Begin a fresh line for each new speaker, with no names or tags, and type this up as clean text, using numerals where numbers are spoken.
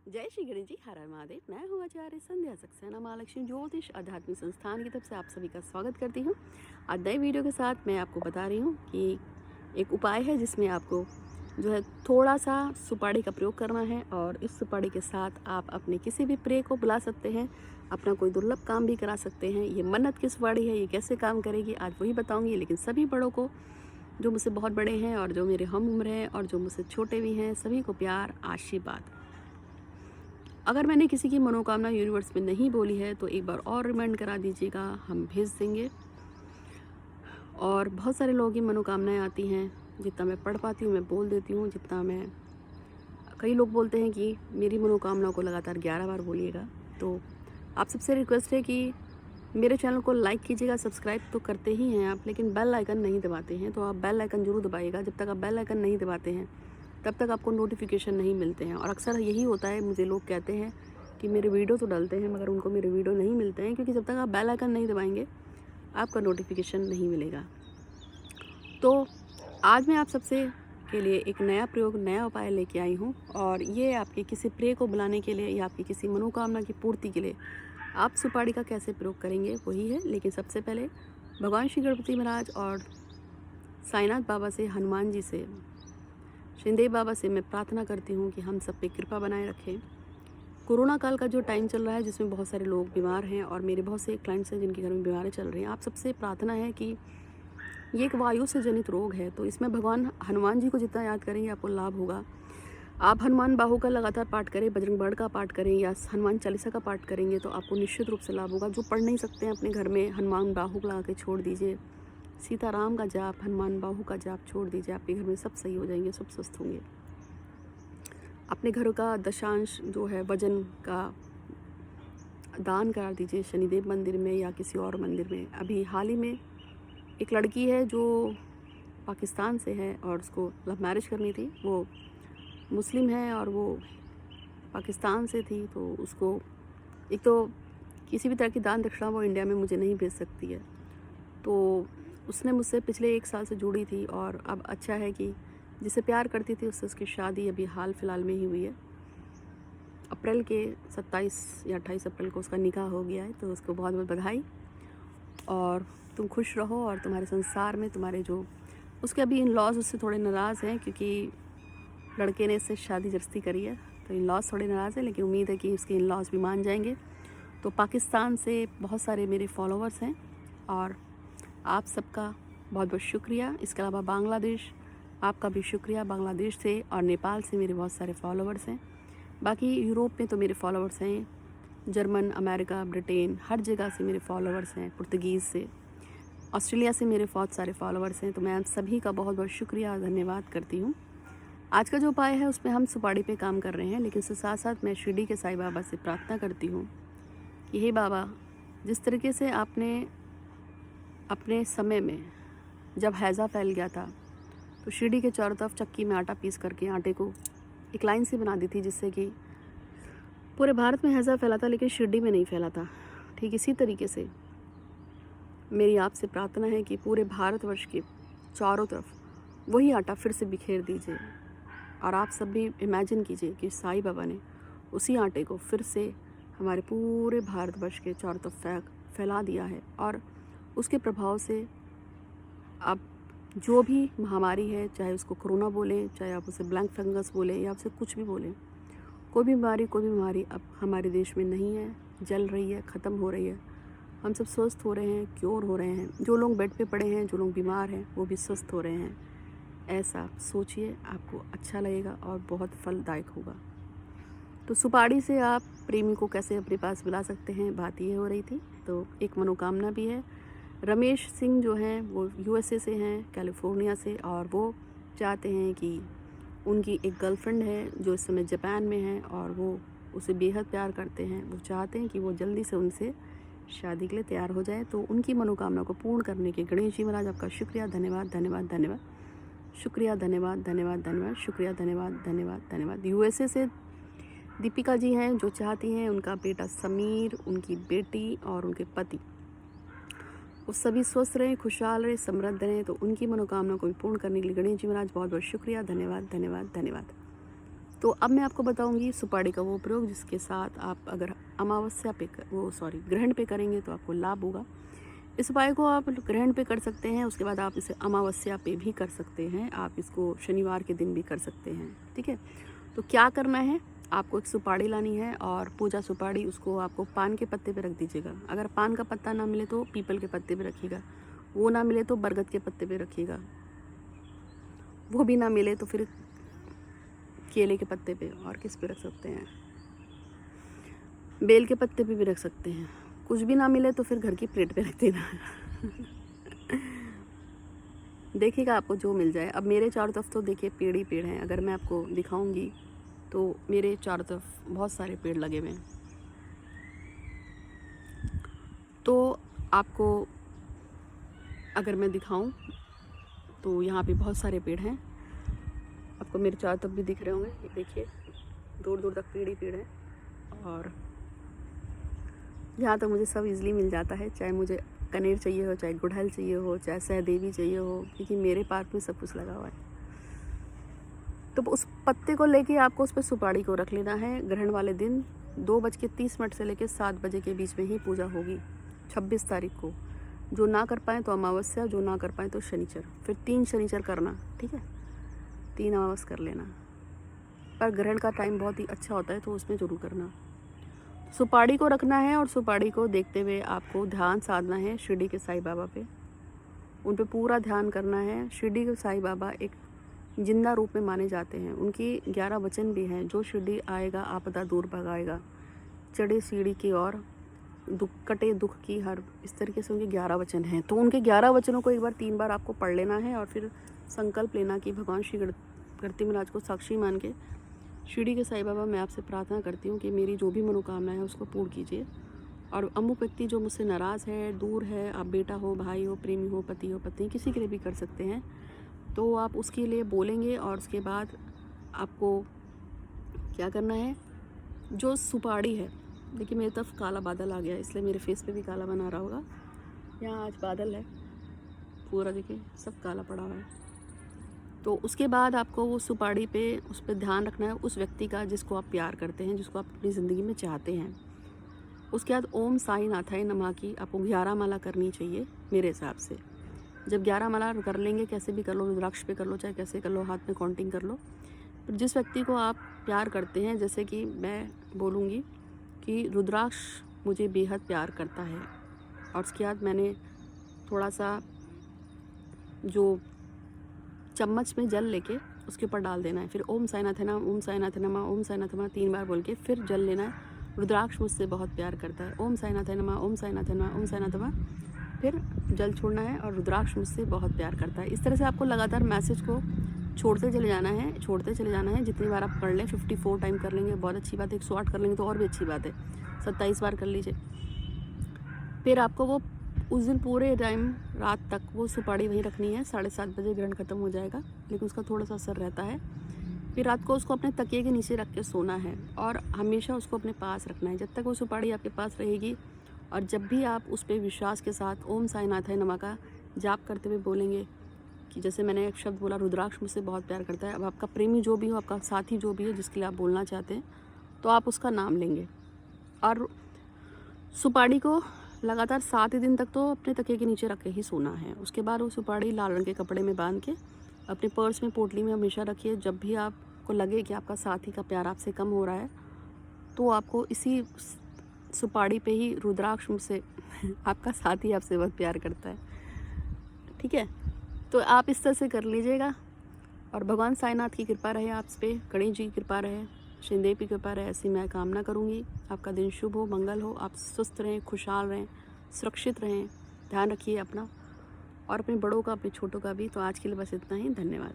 जय श्री गणेश जी, हर हर महादेव। मैं हूँ आचार्य संध्या सक्सेना महालक्ष्मी ज्योतिष आध्यात्मिक संस्थान की तरफ से आप सभी का स्वागत करती हूँ। आज नए वीडियो के साथ मैं आपको बता रही हूँ कि एक उपाय है जिसमें आपको जो है थोड़ा सा सुपारी का प्रयोग करना है और इस सुपारी के साथ आप अपने किसी भी प्रे को बुला सकते हैं, अपना कोई दुर्लभ काम भी करा सकते हैं। ये मन्नत की सुपारी है, ये कैसे काम करेगी आज वही बताऊँगी। लेकिन सभी बड़ों को, जो मुझसे बहुत बड़े हैं और जो मेरे हम उम्र हैं और जो मुझसे छोटे भी हैं, सभी को प्यार आशीर्वाद। अगर मैंने किसी की मनोकामना यूनिवर्स में नहीं बोली है तो एक बार और रिमाइंड करा दीजिएगा, हम भेज देंगे। और बहुत सारे लोगों की मनोकामनाएं आती हैं, जितना मैं पढ़ पाती हूँ मैं बोल देती हूँ, जितना मैं कई लोग बोलते हैं कि मेरी मनोकामना को लगातार 11 बार बोलिएगा। तो आप सबसे रिक्वेस्ट है कि मेरे चैनल को लाइक कीजिएगा, सब्सक्राइब तो करते ही हैं आप, लेकिन बेल आइकन नहीं दबाते हैं। तो आप बेल आइकन ज़रूर दबाइएगा। जब तक आप बेल आइकन नहीं दबाते हैं तब तक आपको नोटिफिकेशन नहीं मिलते हैं। और अक्सर यही होता है, मुझे लोग कहते हैं कि मेरे वीडियो तो डालते हैं मगर उनको मेरे वीडियो नहीं मिलते हैं, क्योंकि जब तक आप बेल आइकन नहीं दबाएंगे आपका नोटिफिकेशन नहीं मिलेगा। तो आज मैं आप सबसे के लिए एक नया प्रयोग, नया उपाय लेके आई हूँ, और ये आपके किसी प्रे को बुलाने के लिए या आपकी किसी मनोकामना की पूर्ति के लिए आप सुपारी का कैसे प्रयोग करेंगे वही है। लेकिन सबसे पहले भगवान श्री गणपति महाराज और साईनाथ बाबा से, हनुमान जी से, शिंदे बाबा से मैं प्रार्थना करती हूँ कि हम सब पे कृपा बनाए रखें। कोरोना काल का जो टाइम चल रहा है जिसमें बहुत सारे लोग बीमार हैं और मेरे बहुत से क्लाइंट्स हैं जिनके घर में बीमारी चल रही हैं, आप सबसे प्रार्थना है कि ये एक वायु से जनित रोग है, तो इसमें भगवान हनुमान जी को जितना याद करेंगे आपको लाभ होगा। आप हनुमान बाहु का लगातार पाठ करें, बजरंग बाण का पाठ करें या हनुमान चालीसा का पाठ करेंगे तो आपको निश्चित रूप से लाभ होगा। जो पढ़ नहीं सकते हैं अपने घर में हनुमान बाहु लगा के छोड़ दीजिए, सीताराम का जाप, हनुमान बाहु का जाप छोड़ दीजिए, आपके घर में सब सही हो जाएंगे, सब स्वस्थ होंगे। अपने घर का दशांश जो है वजन का दान करा दीजिए शनिदेव मंदिर में या किसी और मंदिर में। अभी हाल ही में एक लड़की है जो पाकिस्तान से है और उसको लव मैरिज करनी थी, वो मुस्लिम है और वो पाकिस्तान से थी, तो उसको एक तो किसी भी तरह की दान दक्षिणा वो इंडिया में मुझे नहीं भेज सकती है। तो उसने मुझसे पिछले 1 साल से जुड़ी थी और अब अच्छा है कि जिसे प्यार करती थी उससे उसकी शादी अभी हाल फिलहाल में ही हुई है। अप्रैल के 27 या 28 अप्रैल को उसका निकाह हो गया है, तो उसको बहुत बहुत बधाई। और तुम खुश रहो और तुम्हारे संसार में तुम्हारे जो उसके अभी इन लॉज उससे थोड़े नाराज़ हैं, क्योंकि लड़के ने इससे शादी जबरदस्ती करी है, तो इन लॉज थोड़े नाराज़ हैं, लेकिन उम्मीद है कि उसके इन लॉज भी मान जाएंगे। तो पाकिस्तान से बहुत सारे मेरे फॉलोवर्स हैं और आप सबका बहुत बहुत शुक्रिया। इसके अलावा बांग्लादेश, आपका भी शुक्रिया। बांग्लादेश से और नेपाल से मेरे बहुत सारे फॉलोवर्स हैं। बाकी यूरोप में तो मेरे फॉलोवर्स हैं, जर्मन, अमेरिका, ब्रिटेन, हर जगह से मेरे फॉलोवर्स हैं, पुर्तगीज़ से, ऑस्ट्रेलिया से मेरे बहुत सारे फॉलोवर्स हैं। तो मैं आप सभी का बहुत बहुत शुक्रिया और धन्यवाद करती हूँ। आज का जो उपाय है उसमें हम सुपारी पे काम कर रहे हैं, लेकिन उसके साथ साथ मैं शिरडी के साईं बाबा से प्रार्थना करती हूँ कि हे बाबा, जिस तरीके से आपने अपने समय में जब हैज़ा फैल गया था तो शिरडी के चारों तरफ चक्की में आटा पीस करके आटे को एक लाइन सी बना दी थी, जिससे कि पूरे भारत में हैज़ा फैला था लेकिन शिरडी में नहीं फैला था। ठीक इसी तरीके से मेरी आपसे प्रार्थना है कि पूरे भारतवर्ष के चारों तरफ वही आटा फिर से बिखेर दीजिए। और आप सब भी इमेजिन कीजिए कि साईं बाबा ने उसी आटे को फिर से हमारे पूरे भारतवर्ष के चारों तरफ फैला दिया है। और उसके प्रभाव से अब जो भी महामारी है, चाहे उसको कोरोना बोलें, चाहे आप उसे ब्लैंक फंगस बोलें या उसे कुछ भी बोलें, कोई भी बीमारी अब हमारे देश में नहीं है, जल रही है, ख़त्म हो रही है। हम सब स्वस्थ हो रहे हैं, क्योर हो रहे हैं। जो लोग बेड पे पड़े हैं, जो लोग बीमार हैं, वो भी स्वस्थ हो रहे हैं। ऐसा सोचिए, आपको अच्छा लगेगा और बहुत फलदायक होगा। तो सुपारी से आप प्रेमी को कैसे अपने पास बुला सकते हैं, बात ये हो रही थी। तो एक मनोकामना भी है। रमेश सिंह जो हैं वो यूएसए से हैं, कैलिफोर्निया से, और वो चाहते हैं कि उनकी एक गर्लफ्रेंड है जो इस समय जापान में है और वो उसे बेहद प्यार करते हैं। वो चाहते हैं कि वो जल्दी से उनसे शादी के लिए तैयार हो जाए। तो उनकी मनोकामना को पूर्ण करने के गणेश जी महाराज आपका शुक्रिया, धन्यवाद धन्यवाद धन्यवाद, शुक्रिया, धन्यवाद धन्यवाद धन्यवाद, शुक्रिया, धन्यवाद धन्यवाद धन्यवाद। यूएसए से दीपिका जी हैं जो चाहती हैं उनका बेटा समीर, उनकी बेटी और उनके पति वो सभी स्वस्थ रहें, खुशहाल रहें, समृद्ध रहें। तो उनकी मनोकामना को भी पूर्ण करने के लिए गणेश जी महाराज बहुत बहुत शुक्रिया, धन्यवाद धन्यवाद धन्यवाद। तो अब मैं आपको बताऊंगी सुपारी का वो प्रयोग जिसके साथ आप अगर अमावस्या पे ग्रहण पे करेंगे तो आपको लाभ होगा। इस उपाय को आप ग्रहण पे कर सकते हैं, उसके बाद आप इसे अमावस्या पे भी कर सकते हैं, आप इसको शनिवार के दिन भी कर सकते हैं। ठीक है, तो क्या करना है, आपको एक सुपारी लानी है और पूजा सुपारी उसको आपको पान के पत्ते पे रख दीजिएगा। अगर पान का पत्ता ना मिले तो पीपल के पत्ते पे रखिएगा, वो ना मिले तो बरगद के पत्ते पे रखिएगा, वो भी ना मिले तो फिर केले के पत्ते पे, और किस पे रख सकते हैं, बेल के पत्ते पे भी रख सकते हैं। कुछ भी ना मिले तो फिर घर की प्लेट पे रख देना। देखिएगा आपको जो मिल जाए। अब मेरे चारों तरफ तो देखिए पेड़ ही पेड़ हैं, अगर मैं आपको दिखाऊंगी तो मेरे चारों तरफ बहुत सारे पेड़ लगे हुए हैं। तो आपको अगर मैं दिखाऊं तो यहाँ पे बहुत सारे पेड़ हैं, आपको मेरे चारों तरफ भी दिख रहे होंगे। ये देखिए दूर दूर तक पेड़ ही पेड़ हैं, और यहाँ तक मुझे सब इजीली मिल जाता है, चाहे मुझे कनेर चाहिए हो, चाहे गुड़हल चाहिए हो, चाहे सहदेवी चाहिए हो, क्योंकि मेरे पार्क में सब कुछ लगा हुआ है। तो उस पत्ते को लेके आपको उस पर सुपारी को रख लेना है। ग्रहण वाले दिन 2:30 से लेकर 7 बजे के बीच में ही पूजा होगी 26 तारीख को। जो ना कर पाएँ तो अमावस्या, जो ना कर पाएँ तो शनिचर, फिर 3 शनिचर करना। ठीक है, 3 अमावस कर लेना, पर ग्रहण का टाइम बहुत ही अच्छा होता है तो उसमें ज़रूर करना। सुपारी को रखना है और सुपारी को देखते हुए आपको ध्यान साधना है शिरडी के साईं बाबा पे, उन पे पूरा ध्यान करना है। शिरडी के साईं बाबा एक जिंदा रूप में माने जाते हैं, उनकी 11 वचन भी हैं, जो शिरडी आएगा आपदा दूर भगाएगा, चढ़े सीढ़ी की ओर दुख कटे दुख की हर, इस तरीके से उनके 11 वचन हैं। तो उनके 11 वचनों को एक बार 3 बार आपको पढ़ लेना है और फिर संकल्प लेना कि भगवान श्री गणपति महाराज को साक्षी मान के शिरडी के साईं बाबा मैं आपसे प्रार्थना करती हूँ कि मेरी जो भी मनोकामना है उसको पूर्ण कीजिए। और अमुक व्यक्ति जो मुझसे नाराज़ है, दूर है, आप बेटा हो, भाई हो, प्रेमी हो, पति हो, पत्नी, किसी के लिए भी कर सकते हैं, तो आप उसके लिए बोलेंगे। और उसके बाद आपको क्या करना है, जो सुपारी है, देखिए मेरी तरफ काला बादल आ गया इसलिए मेरे फेस पे भी काला बना रहा होगा, यहाँ आज बादल है पूरा, देखिए सब काला पड़ा हुआ है। तो उसके बाद आपको वो सुपारी पे उस पर ध्यान रखना है, उस व्यक्ति का जिसको आप प्यार करते हैं, जिसको आप अपनी ज़िंदगी में चाहते हैं। उसके बाद ओम साई नाथाय नमः की आपको 11 माला करनी चाहिए मेरे हिसाब से। जब 11 माला कर लेंगे, कैसे भी कर लो, रुद्राक्ष पे कर लो, चाहे कैसे कर लो, हाथ में काउंटिंग कर लो। फिर जिस व्यक्ति को आप प्यार करते हैं, जैसे कि मैं बोलूँगी कि रुद्राक्ष मुझे बेहद प्यार करता है, और उसके बाद मैंने थोड़ा सा जो चम्मच में जल लेके उसके ऊपर डाल देना है, फिर ओम साईनाथ नमः, ओम साईनाथ नमः, ओम साईनाथ नमः 3 बार बोल के फिर जल लेना है। रुद्राक्ष मुझसे बहुत प्यार करता है, ओम साईनाथ नमः, ओम साईनाथ नमः, ओम साईनाथ नमः, फिर जल छोड़ना है, और रुद्राक्ष मुझसे बहुत प्यार करता है। इस तरह से आपको लगातार मैसेज को छोड़ते चले जाना है, जितनी बार आप कर लें, 54 टाइम कर लेंगे बहुत अच्छी बात है, 108 कर लेंगे तो और भी अच्छी बात है, 27 बार कर लीजिए। फिर आपको वो उस दिन पूरे टाइम रात तक वो सुपारी वहीं रखनी है। 7:30 बजे ग्रहण खत्म हो जाएगा, लेकिन उसका थोड़ा सा असर रहता है। फिर रात को उसको अपने तकिए के नीचे रख के सोना है, और हमेशा उसको अपने पास रखना है जब तक वो सुपारी आपके पास रहेगी। और जब भी आप उस पर विश्वास के साथ ओम साईनाथाय नमः का जाप करते हुए बोलेंगे कि जैसे मैंने एक शब्द बोला, रुद्राक्ष मुझसे बहुत प्यार करता है, अब आपका प्रेमी जो भी हो, आपका साथी जो भी है, जिसके लिए आप बोलना चाहते हैं, तो आप उसका नाम लेंगे। और सुपारी को लगातार 7 दिन तक तो अपने तकिए के नीचे रख के ही सोना है। उसके बाद वो सुपारी लाल रंग के कपड़े में बांध के अपने पर्स में, पोटली में हमेशा रखिए। जब भी आपको लगे कि आपका साथी का प्यार आपसे कम हो रहा है, तो आपको इसी सुपारी पे ही रुद्राक्ष मुझसे आपका साथी आपसे बहुत प्यार करता है। ठीक है, तो आप इस तरह से कर लीजिएगा, और भगवान साईनाथ की कृपा रहे आप पे, गणेश जी की कृपा रहे, शनिदेव की कृपा रहे, ऐसी मैं कामना करूँगी। आपका दिन शुभ हो, मंगल हो, आप स्वस्थ रहें, खुशहाल रहें, सुरक्षित रहें, ध्यान रखिए अपना और अपने बड़ों का, अपने छोटों का भी। तो आज के लिए बस इतना ही, धन्यवाद।